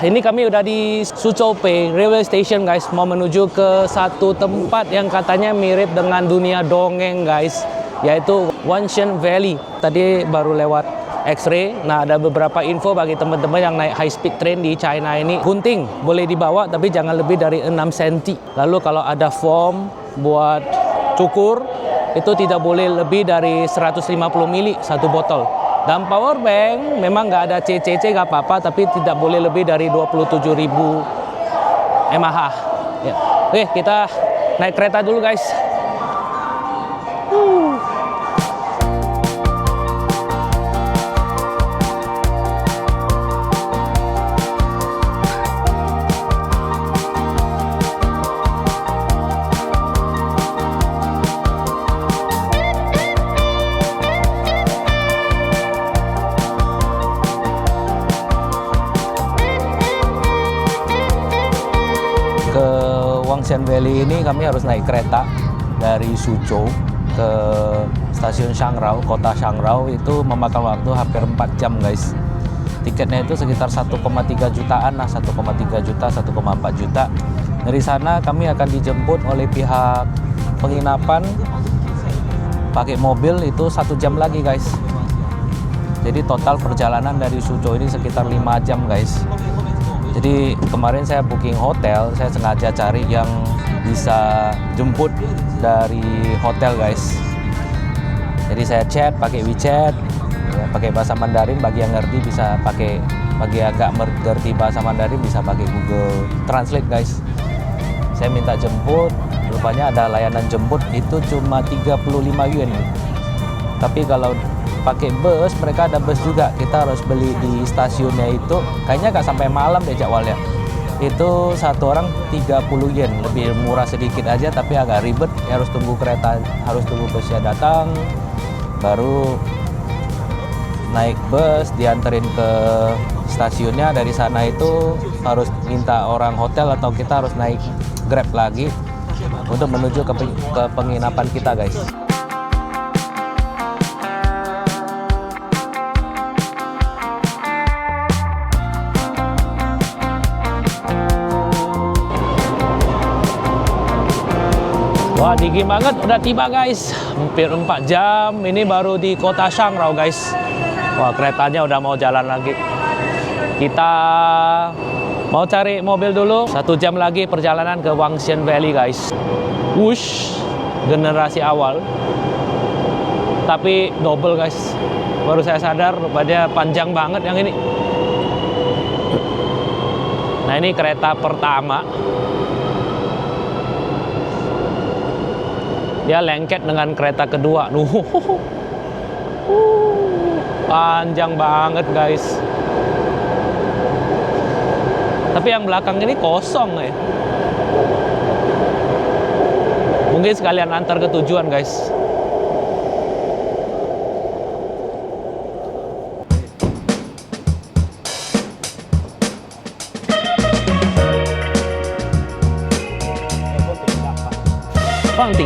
Ini kami udah di Suzhou Pei Railway Station guys, mau menuju ke satu tempat yang katanya mirip dengan dunia dongeng guys, yaitu Wanshan Valley. Tadi baru lewat X-ray. Nah, ada beberapa info bagi teman-teman yang naik high speed train di China ini. Gunting boleh dibawa tapi jangan lebih dari 6 cm. Lalu kalau ada foam buat cukur itu tidak boleh lebih dari 150 mili satu botol. Dan power bank memang nggak ada CCC nggak apa-apa, tapi tidak boleh lebih dari 27.000 mAh. Ya. Oke, kita naik kereta dulu guys. Ke Wangshan Valley ini kami harus naik kereta dari Suzhou ke stasiun Shangrao, kota Shangrao. Itu memakan waktu hampir 4 jam guys. Tiketnya itu sekitar 1,3 jutaan lah, 1,3 juta, 1,4 juta. Dari sana kami akan dijemput oleh pihak penginapan pakai mobil itu 1 jam lagi guys. Jadi total perjalanan dari Suzhou ini sekitar 5 jam guys. Jadi kemarin saya booking hotel, saya sengaja cari yang bisa jemput dari hotel guys. Jadi saya chat pakai WeChat, ya, pakai bahasa Mandarin. Bagi yang ngerti bisa pakai, bagi yang nggak ngerti bahasa Mandarin bisa pakai Google Translate guys. Saya minta jemput, rupanya ada layanan jemput itu cuma 35 yuan. Tapi kalau pakai bus, mereka ada bus juga. Kita harus beli di stasiunnya itu. Kayaknya nggak sampai malam deh jadwalnya. Itu satu orang 30 yen, lebih murah sedikit aja, tapi agak ribet. Harus tunggu kereta, harus tunggu busnya datang, baru naik bus, dianterin ke stasiunnya. Dari sana itu harus minta orang hotel atau kita harus naik Grab lagi untuk menuju ke penginapan kita guys. Wah, dingin banget, udah tiba guys. Hampir 4 jam, ini baru di kota Shangrao guys. Wah, keretanya udah mau jalan lagi. Kita mau cari mobil dulu. 1 jam lagi perjalanan ke Wangshan Valley guys. Wush, generasi awal. Tapi double guys. Baru saya sadar, rupanya panjang banget yang ini. Nah, ini kereta pertama. Dia lengket dengan kereta kedua. Panjang banget guys. Tapi yang belakang ini kosong ya. Mungkin sekalian antar ke tujuan guys.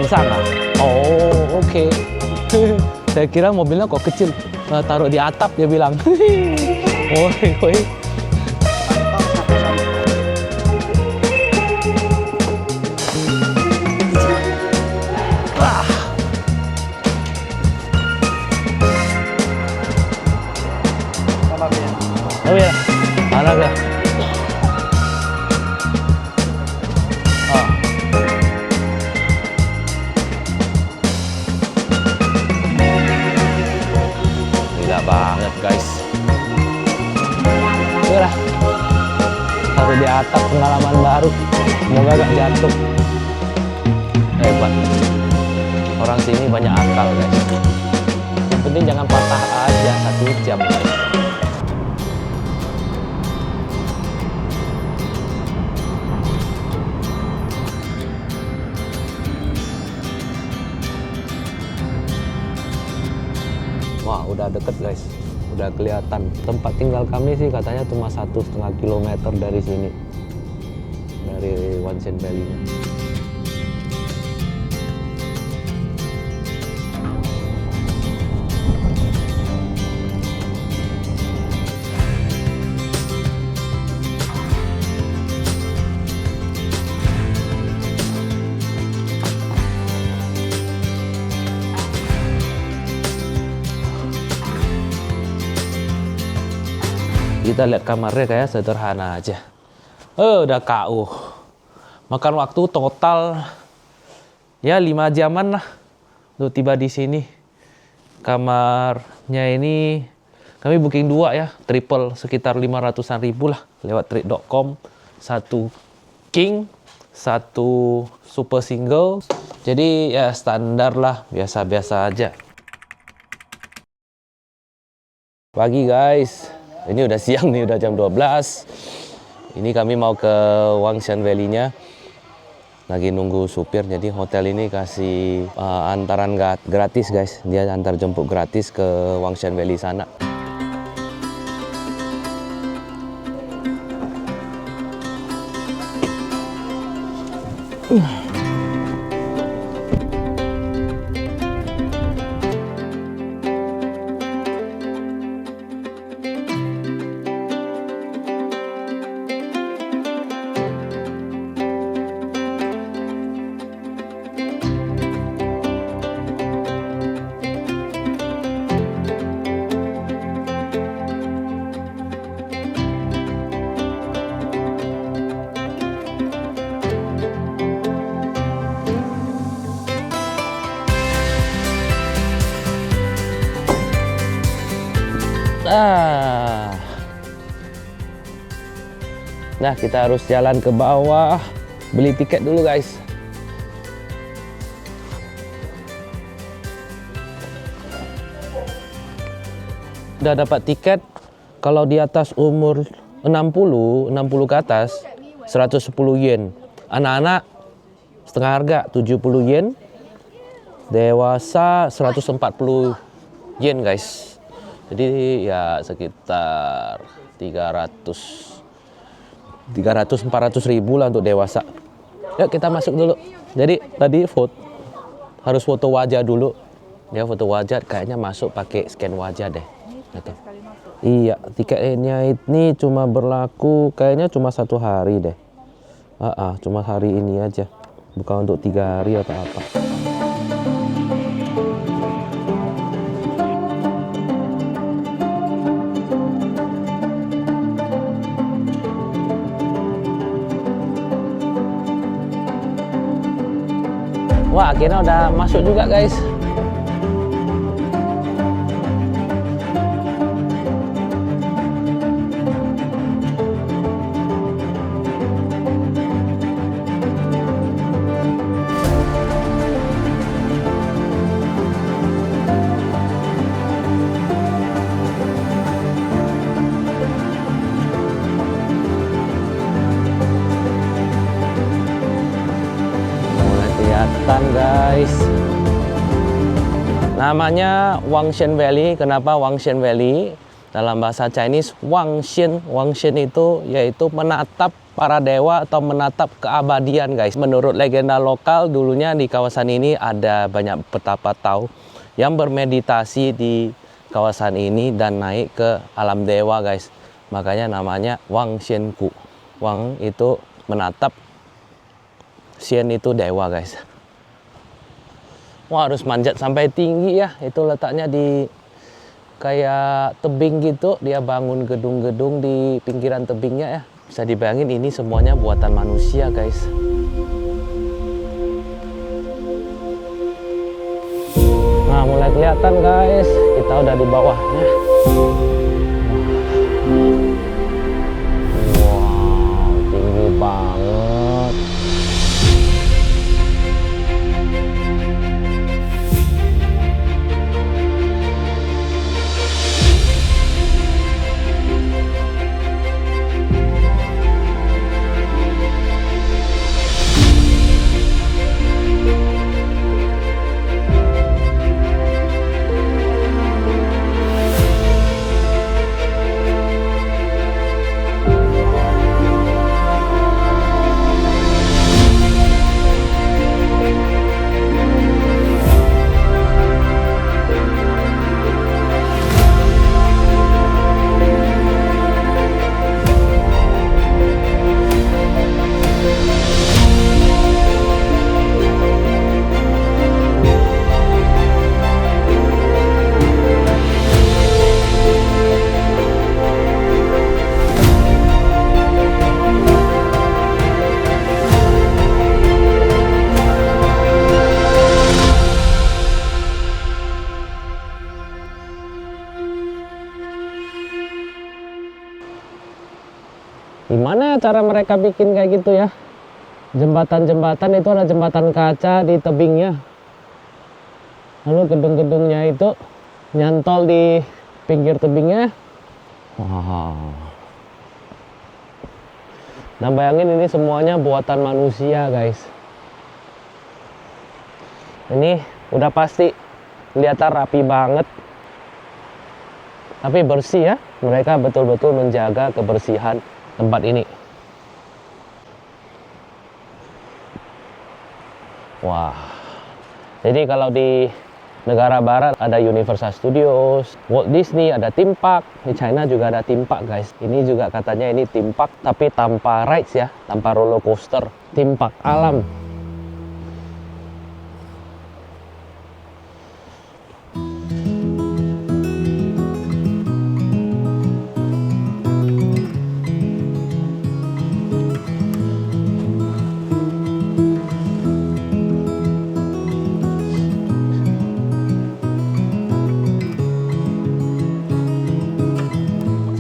Sana. Oh, oke. Saya kira mobilnya kok kecil. Taruh di atap dia bilang. Woi, woi. Oh ya, mana ya? Banget guys. Udah, taruh di atap, pengalaman baru. Semoga gak jatuh. Hebat. Orang sini banyak akal guys. Yang penting jangan patah aja 1 jam guys. Wah, udah deket guys, udah kelihatan. Tempat tinggal kami sih katanya cuma 1,5 kilometer dari sini, dari Wanshan Valley. Kita lihat kamarnya kayak sederhana aja. Udah KO. Makan waktu total ya 5 jaman lah untuk tiba di sini. Kamarnya ini kami booking 2 ya, triple sekitar 500-an ribu lah lewat trip.com. 1 king, 1 super single. Jadi ya standar lah, biasa-biasa aja. Pagi guys, ini udah siang nih, udah jam 12. Ini kami mau ke Wangshan Valley-nya. Lagi nunggu supir, jadi hotel ini kasih antaran gratis guys. Dia antar jemput gratis ke Wangshan Valley sana. Nah, kita harus jalan ke bawah, beli tiket dulu guys. Udah dapat tiket, kalau di atas umur 60 ke atas 110 yen. Anak-anak setengah harga 70 yen. Dewasa 140 yen guys. Jadi ya sekitar 300-400 ribu lah untuk dewasa. Yuk kita masuk dulu. Jadi tadi harus foto wajah dulu. Dia foto wajah, kayaknya masuk pakai scan wajah deh. Gitu. Iya, tiketnya ini cuma berlaku kayaknya cuma 1 hari deh. Cuma hari ini aja. Bukan untuk 3 hari atau apa. Wah, akhirnya udah masuk juga guys. Guys, namanya Wangshan Valley. Kenapa Wangshan Valley? Dalam bahasa Chinese, Wangshan itu yaitu menatap para dewa atau menatap keabadian guys. Menurut legenda lokal, dulunya di kawasan ini ada banyak petapa Tao yang bermeditasi di kawasan ini dan naik ke alam dewa guys. Makanya namanya Wangshanku. Wang itu menatap, Shen itu dewa guys. Wah, harus manjat sampai tinggi ya. Itu letaknya di kayak tebing gitu. Dia bangun gedung-gedung di pinggiran tebingnya ya. Bisa dibayangin ini semuanya buatan manusia guys. Nah, mulai kelihatan guys. Kita udah di bawahnya. Wow, tinggi banget. Gimana cara mereka bikin kayak gitu ya? Jembatan-jembatan itu ada jembatan kaca di tebingnya. Lalu gedung-gedungnya itu nyantol di pinggir tebingnya. Wow. Dan bayangin ini semuanya buatan manusia, guys. Ini udah pasti kelihatan rapi banget. Tapi bersih ya. Mereka betul-betul menjaga kebersihan tempat ini. Wah. Jadi kalau di negara barat ada Universal Studios, Walt Disney, ada theme park. Di China juga ada theme park, guys. Ini juga katanya ini theme park tapi tanpa rides ya, tanpa roller coaster. Theme park alam.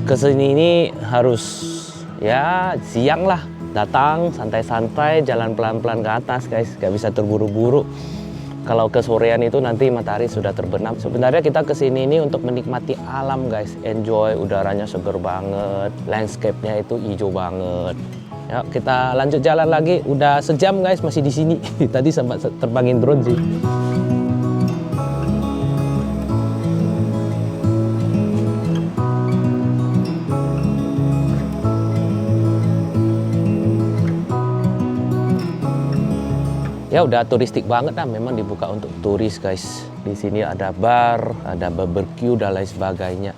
Kesini ini harus ya siang lah, datang santai-santai, jalan pelan-pelan ke atas, guys. Gak bisa terburu-buru. Kalau ke sorean itu nanti matahari sudah terbenam. Sebenarnya kita kesini ini untuk menikmati alam, guys. Enjoy, udaranya seger banget, landscape-nya itu hijau banget. Ya, kita lanjut jalan lagi. Udah sejam, guys, masih di sini. Tadi sempat terbangin drone sih. Ya udah turistik banget lah, memang dibuka untuk turis, guys. Di sini ada bar, ada barbecue dan lain sebagainya.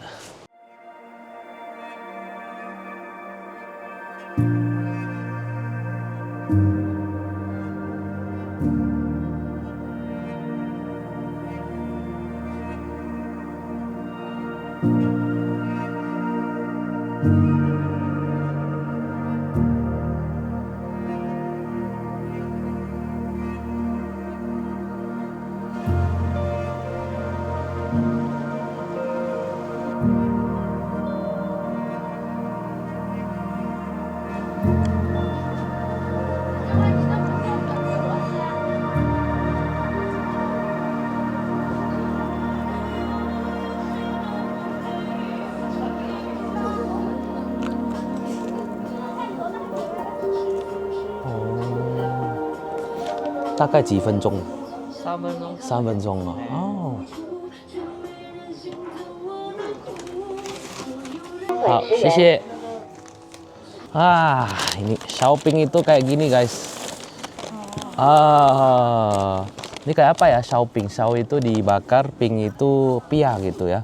Oh, 大概几分钟3分钟。？3分钟啊。哦。好，谢谢。Ah, ini shopping itu kayak gini, guys. Ini kayak apa ya shopping? Shao itu dibakar, ping itu pia gitu ya.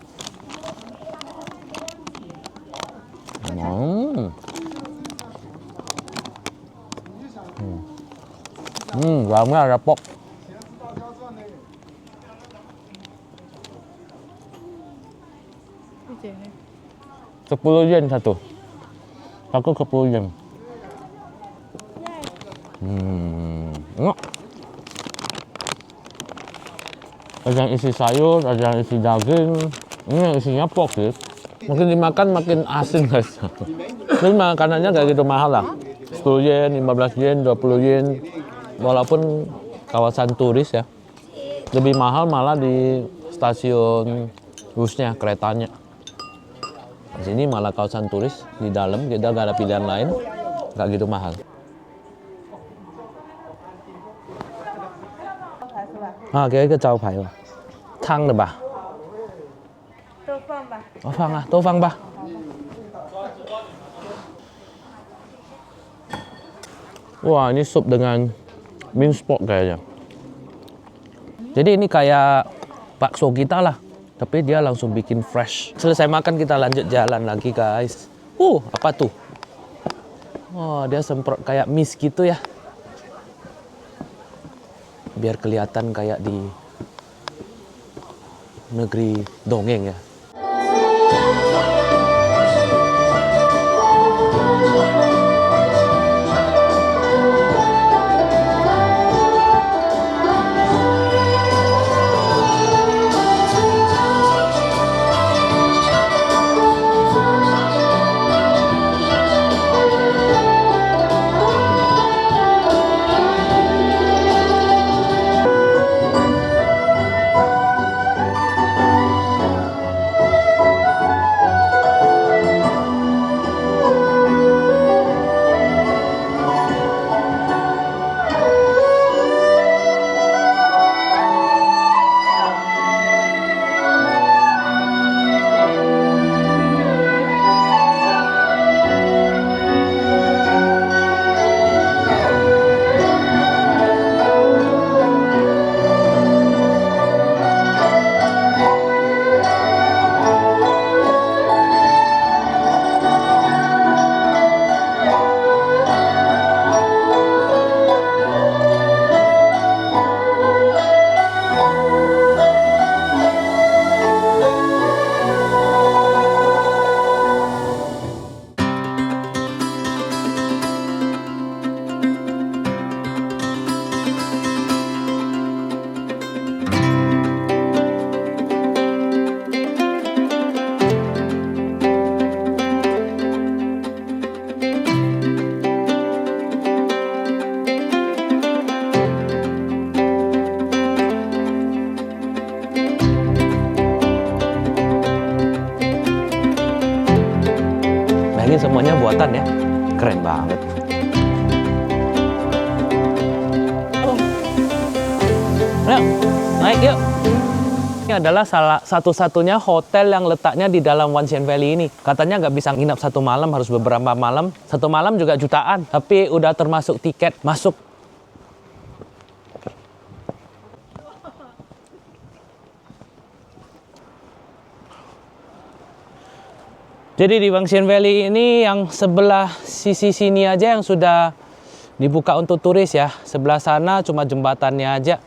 Dalamnya ada pok. Ini 10 yen satu. Satu 10 yen. Enak. Ada yang isi sayur, ada yang isi daging. Ini isinya pok sih. Makin dimakan makin asin, guys. Ini makanannya kayak gitu mahal lah. 10 yen, 15 yen, 20 yen. Walaupun kawasan turis ya. Lebih mahal malah di stasiun busnya, keretanya. Di sini malah kawasan turis, di dalam kita gak ada pilihan lain, gak gitu mahal. Kayak ke jauh pai, tang de ba? 都放吧。 放啊，都放吧。Wah, ini sup dengan minced pork kayaknya. Jadi ini kayak bakso kita lah, tapi dia langsung bikin fresh. Selesai makan kita lanjut jalan lagi, guys. Apa tuh? Oh, dia semprot kayak mist gitu ya. Biar kelihatan kayak di negeri dongeng ya. Nah ini semuanya buatan ya, keren banget. Ayo, naik yuk. Ini adalah salah satu-satunya hotel yang letaknya di dalam Wanshan Valley ini. Katanya nggak bisa nginap 1 malam, harus beberapa malam. 1 malam juga jutaan, tapi udah termasuk tiket masuk. Jadi di Wanshan Valley ini yang sebelah sisi sini aja yang sudah dibuka untuk turis ya. Sebelah sana cuma jembatannya aja.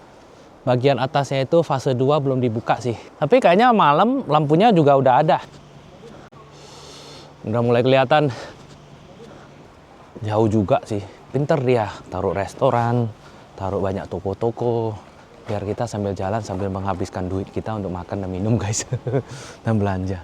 Bagian atasnya itu fase 2 belum dibuka sih. Tapi kayaknya malam lampunya juga udah ada. Udah mulai kelihatan jauh juga sih. Pinter dia taruh restoran, taruh banyak toko-toko. Biar kita sambil jalan sambil menghabiskan duit kita untuk makan dan minum guys. Dan belanja.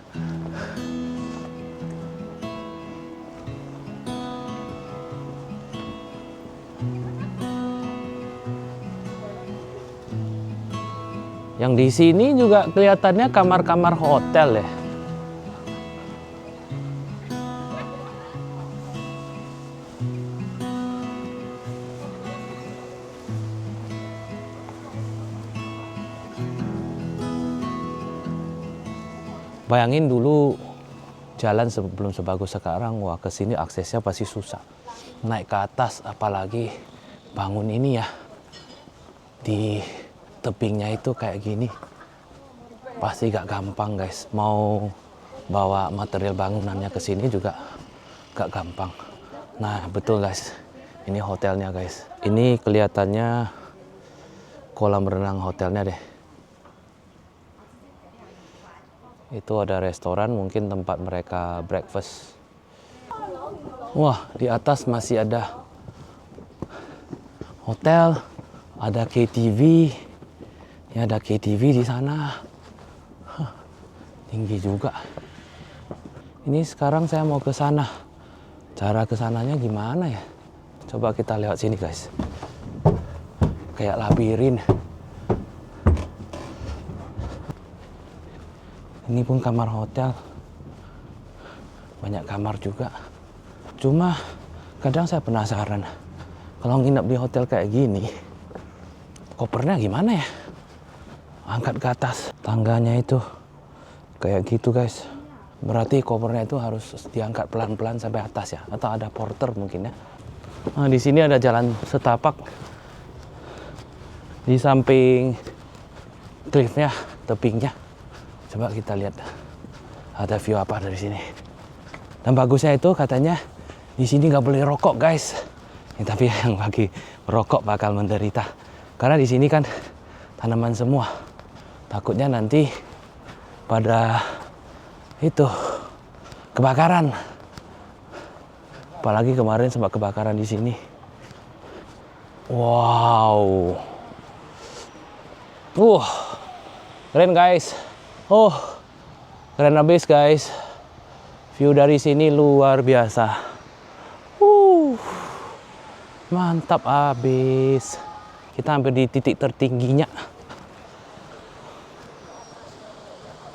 Yang di sini juga kelihatannya kamar-kamar hotel ya. Bayangin dulu jalan sebelum sebagus sekarang, wah ke sini aksesnya pasti susah. Naik ke atas apalagi bangun ini ya. Di tebingnya itu kayak gini pasti gak gampang guys, mau bawa material bangunannya ke sini juga gak gampang. Nah betul guys, ini hotelnya guys, ini kelihatannya kolam renang hotelnya deh. Itu ada restoran, mungkin tempat mereka breakfast. Wah di atas masih ada hotel, ada KTV. Ya ada KTV di sana. Tinggi juga. Ini sekarang saya mau ke sana. Cara ke sananya gimana ya? Coba kita lewat sini guys. Kayak labirin. Ini pun kamar hotel. Banyak kamar juga. Cuma kadang saya penasaran. Kalau nginep di hotel kayak gini, kopernya gimana ya? Angkat ke atas, tangganya itu kayak gitu guys. Berarti kopernya itu harus diangkat pelan-pelan sampai atas ya, atau ada porter mungkin ya. Nah, di sini ada jalan setapak di samping cliffnya, tebingnya. Coba kita lihat ada view apa dari sini. Dan bagusnya itu katanya di sini nggak boleh rokok guys. Ya, tapi yang bagi rokok bakal menderita karena di sini kan tanaman semua. Takutnya nanti pada itu kebakaran. Apalagi kemarin sempat kebakaran di sini. Wow. Keren guys. Keren abis guys. View dari sini luar biasa. Mantap abis. Kita hampir di titik tertingginya.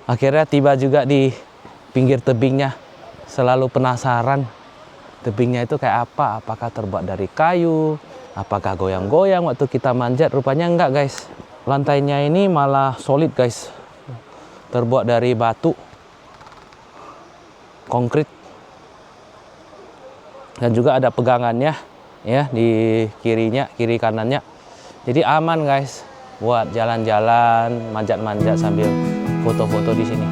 Akhirnya tiba juga di pinggir tebingnya. Selalu penasaran tebingnya itu kayak apa. Apakah terbuat dari kayu? Apakah goyang-goyang waktu kita manjat? Rupanya enggak guys. Lantainya ini malah solid guys. Terbuat dari batu. Konkrit. Dan juga ada pegangannya ya di kirinya, kiri kanannya. Jadi aman guys buat jalan-jalan, manjat-manjat sambil foto-foto di sini.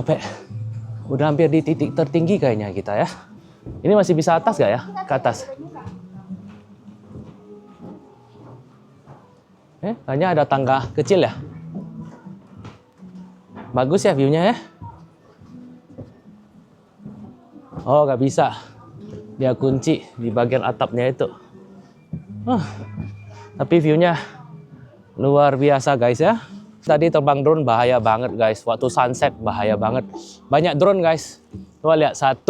sampai udah hampir di titik tertinggi kayaknya kita ya. Ini masih bisa atas gak ya? Ke atas. Kayaknya ada tangga kecil ya. Bagus ya view-nya ya. Oh, nggak bisa. Dia kunci di bagian atapnya itu. Tapi view-nya luar biasa guys ya. Tadi terbang drone bahaya banget guys. Waktu sunset bahaya banget. Banyak drone guys. Coba lihat, 1.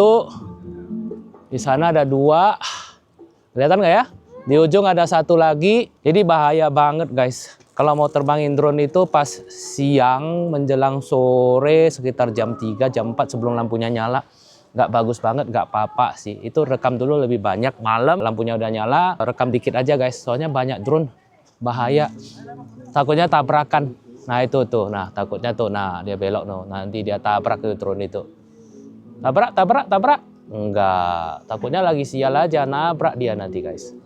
Di sana ada 2. Kelihatan nggak ya? Di ujung ada 1 lagi. Jadi bahaya banget guys. Kalau mau terbangin drone itu pas siang menjelang sore sekitar jam 3, jam 4 sebelum lampunya nyala. Nggak bagus banget, nggak apa-apa sih. Itu rekam dulu lebih banyak. Malam lampunya udah nyala, rekam dikit aja guys. Soalnya banyak drone, bahaya. Takutnya tabrakan. Nah itu tuh, nah takutnya tuh, nah dia belok tuh. Nanti dia tabrak ke drone itu. Tabrak. Enggak, takutnya lagi sial aja, nabrak dia nanti guys.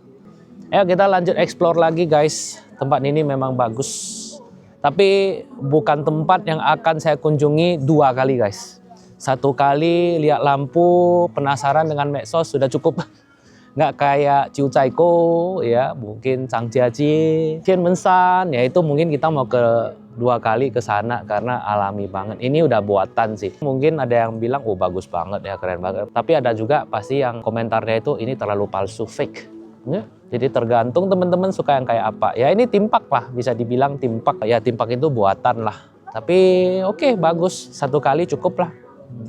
Ayo kita lanjut explore lagi guys. Tempat ini memang bagus. Tapi bukan tempat yang akan saya kunjungi 2 kali guys. 1 kali lihat lampu, penasaran dengan medsos sudah cukup. Nggak kayak Chiu Chai Ko, ya mungkin Changjiaji, Tianmenshan, ya itu mungkin kita mau ke 2 kali ke sana karena alami banget. Ini udah buatan sih. Mungkin ada yang bilang, oh bagus banget ya, keren banget. Tapi ada juga pasti yang komentarnya itu ini terlalu palsu, fake. Ya, jadi tergantung teman-teman suka yang kayak apa. Ya ini timpak lah, bisa dibilang timpak. Ya timpak itu buatan lah. Tapi oke, bagus. 1 kali cukup lah.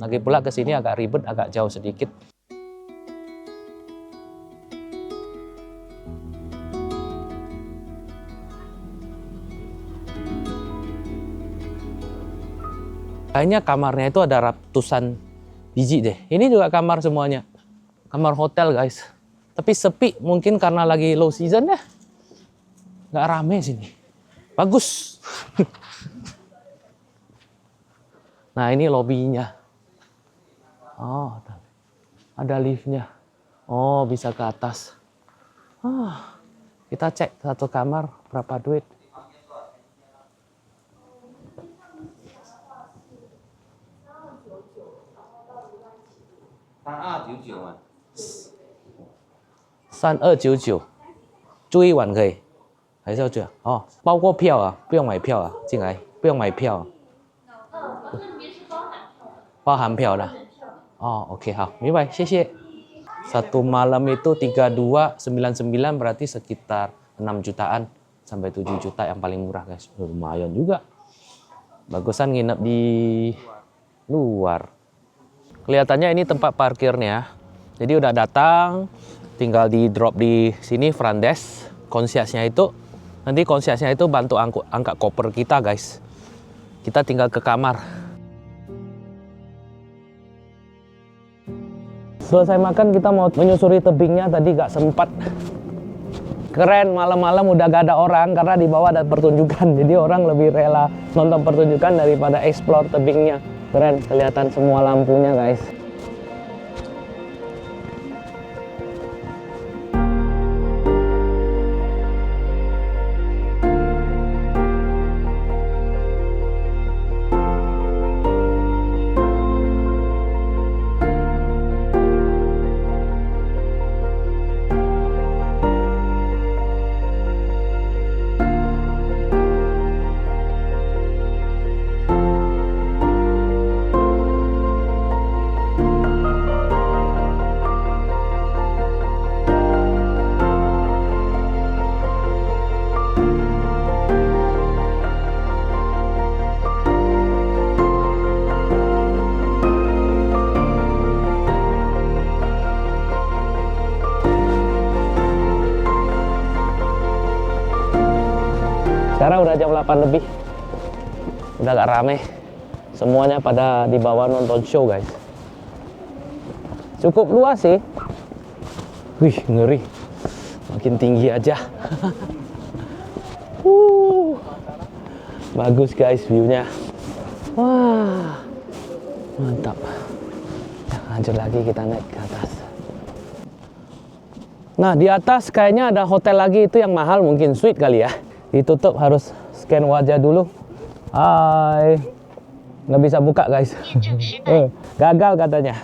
Lagi pula ke sini agak ribet, agak jauh sedikit. Kayaknya kamarnya itu ada ratusan biji deh. Ini juga kamar semuanya. Kamar hotel guys. Tapi sepi, mungkin karena lagi low season ya. Nggak rame sini. Bagus. Nah ini lobbynya. Oh, ada liftnya. Oh, bisa ke atas. Kita cek 1 kamar berapa duit. $3299 3299，住1晚可以，还是要住？哦，包括票啊，不用买票啊，进来不用买票啊。这里面是包含票的。Oh, oke, 好，明白，谢谢。1 malam itu 3299 berarti sekitar 6 jutaan sampai 7 juta yang paling murah guys. Lumayan juga. Bagusan nginep di luar. Kelihatannya ini tempat parkirnya. Jadi udah datang, tinggal di drop di sini front desk. Concierge-nya itu, nanti concierge-nya itu bantu angkat koper kita guys. Kita tinggal ke kamar. Selesai makan kita mau menyusuri tebingnya, tadi gak sempat. Keren, malam-malam udah gak ada orang karena di bawah ada pertunjukan. Jadi orang lebih rela nonton pertunjukan daripada explore tebingnya. Keren, kelihatan semua lampunya guys. Sekarang udah jam 8 lebih. Udah gak rame. Semuanya pada di bawah nonton show guys. Cukup luas sih. Wih, ngeri. Makin tinggi aja. Bagus guys view-nya. Wah. Mantap. Lanjut lagi kita naik ke atas. Nah, di atas kayaknya ada hotel lagi, itu yang mahal, mungkin suite kali ya. Ditutup, harus scan wajah dulu. Hai. nggak bisa buka guys. Gagal katanya.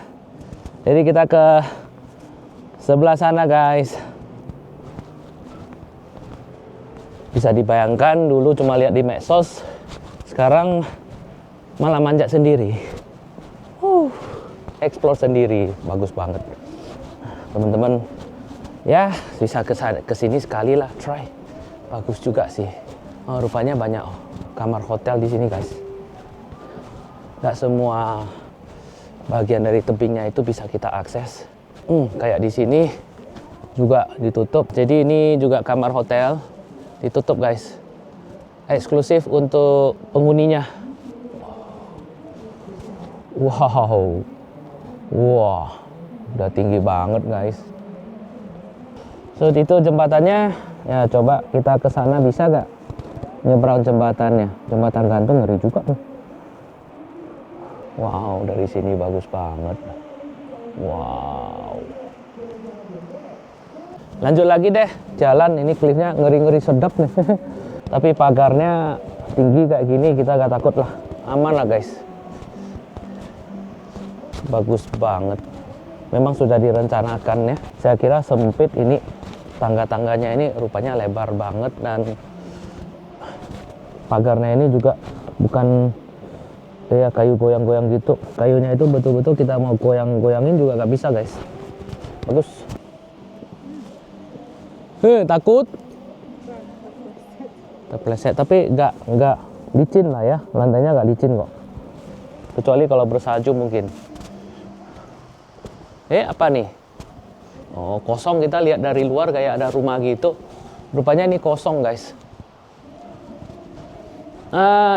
Jadi kita ke sebelah sana guys. Bisa dibayangkan dulu cuma lihat di medsos, sekarang malah manjat sendiri. Explore sendiri, bagus banget. Teman-teman, ya bisa ke sini sekali lah, try. Bagus juga sih. Oh, rupanya banyak kamar hotel di sini guys. Nggak semua bagian dari tebingnya itu bisa kita akses. Kayak di sini juga ditutup. Jadi ini juga kamar hotel. Ditutup guys, eksklusif untuk penghuninya. Wow, wah, udah tinggi banget guys. So itu jembatannya, ya coba kita ke sana bisa gak nyebrang jembatannya? Jembatan gantung ngeri juga tuh. Wow, dari sini bagus banget. Wow. Lanjut lagi deh, jalan. Ini klifnya ngeri-ngeri sedap nih. Tapi pagarnya tinggi kayak gini, kita gak takut lah. Aman lah guys. Bagus banget. Memang sudah direncanakan ya. Saya kira sempit ini. Tangga-tangganya ini rupanya lebar banget. Dan pagarnya ini juga bukan kayak kayu goyang-goyang gitu. Kayunya itu betul-betul kita mau goyang-goyangin juga gak bisa guys. Bagus. Takut? Terpleset, tapi nggak licin lah ya, lantainya nggak licin kok. Kecuali kalau bersalju mungkin. Apa nih? Oh, kosong. Kita lihat dari luar kayak ada rumah gitu. Rupanya ini kosong guys.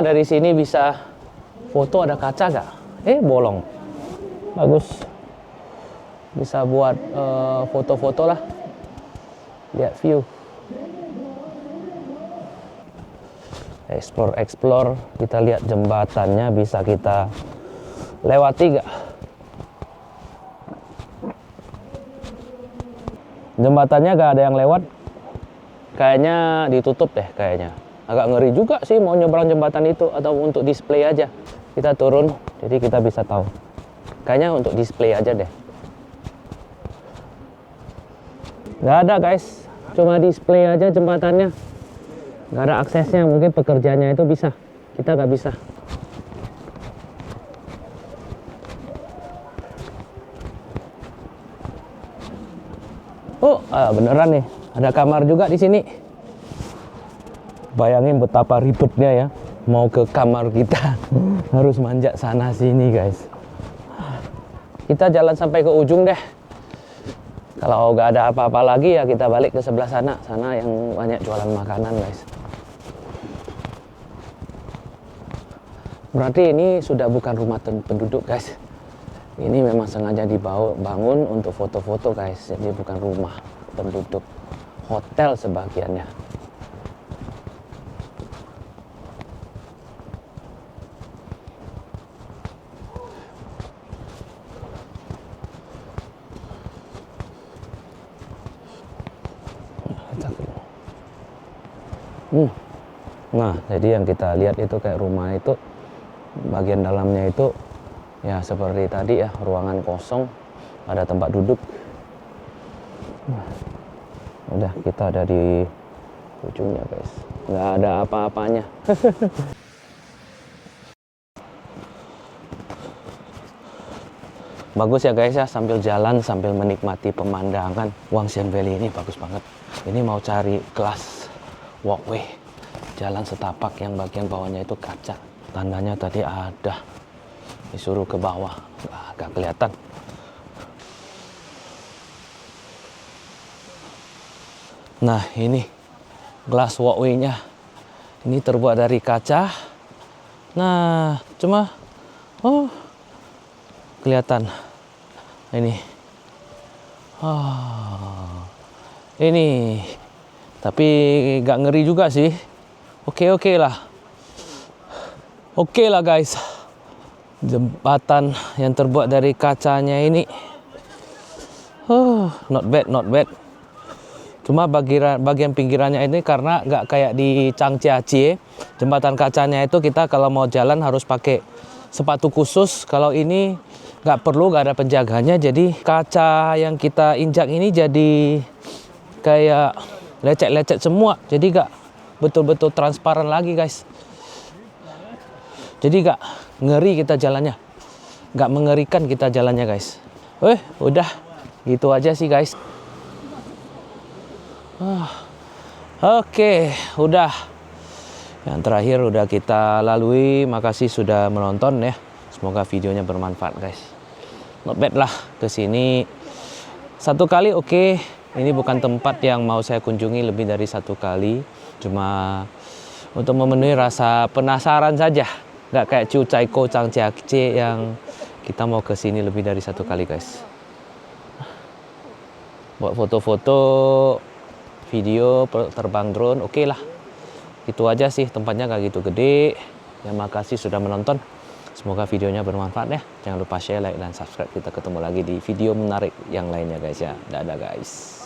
Dari sini bisa foto, ada kaca nggak? Bolong. Bagus. Bisa buat foto-foto lah. Lihat view. Explore. Kita lihat jembatannya, bisa kita lewati gak? Jembatannya gak ada yang lewat. Kayaknya ditutup deh kayaknya. Agak ngeri juga sih mau nyebrang jembatan itu, atau untuk display aja. Kita turun, jadi kita bisa tahu. Kayaknya untuk display aja deh. Gak ada guys. Cuma display aja jembatannya, nggak ada aksesnya. Mungkin pekerjaannya itu bisa, kita nggak bisa. Beneran nih, ada kamar juga di sini. Bayangin betapa ribetnya ya, mau ke kamar kita harus manjat sana sini guys. Kita jalan sampai ke ujung deh. Kalau nggak ada apa-apa lagi ya kita balik ke sebelah sana. Sana yang banyak jualan makanan guys. Berarti ini sudah bukan rumah penduduk guys. Ini memang sengaja dibangun untuk foto-foto guys. Jadi bukan rumah penduduk. Hotel sebagiannya. Nah, jadi yang kita lihat itu kayak rumah itu, bagian dalamnya itu ya seperti tadi ya, ruangan kosong, ada tempat duduk. Udah, kita ada di ujungnya guys, nggak ada apa-apanya. Bagus ya guys ya, sambil jalan sambil menikmati pemandangan. Wangxian Valley ini bagus banget. Ini mau cari kelas walkway, jalan setapak yang bagian bawahnya itu kaca. Tandanya tadi ada, disuruh ke bawah, agak kelihatan. Nah ini glass walkway-nya, ini terbuat dari kaca. Nah cuma kelihatan ini. Ini tapi gak ngeri juga sih. Oke lah guys. Jembatan yang terbuat dari kacanya ini, not bad. Cuma bagian pinggirannya ini karena nggak kayak di Changjiajie, jembatan kacanya itu kita kalau mau jalan harus pakai sepatu khusus. Kalau ini nggak perlu, nggak ada penjaganya. Jadi kaca yang kita injak ini jadi kayak lecet-lecet semua. Jadi nggak betul-betul transparan lagi guys. Jadi nggak ngeri kita jalannya, nggak mengerikan kita jalannya guys. Udah gitu aja sih guys. Oke, udah. Yang terakhir udah kita lalui. Makasih sudah menonton ya. Semoga videonya bermanfaat guys. Not bad lah ke sini. Satu kali oke. Ini bukan tempat yang mau saya kunjungi lebih dari satu kali. Cuma untuk memenuhi rasa penasaran saja. Nggak kayak Chiu Chai Ko Chang Jia Cie yang kita mau ke sini lebih dari satu kali guys. Buat foto-foto, video, terbang drone, oke lah. Itu aja sih, tempatnya nggak gitu gede. Ya makasih sudah menonton. Semoga videonya bermanfaat ya. Jangan lupa share, like, dan subscribe. Kita ketemu lagi di video menarik yang lainnya guys ya. Dadah guys.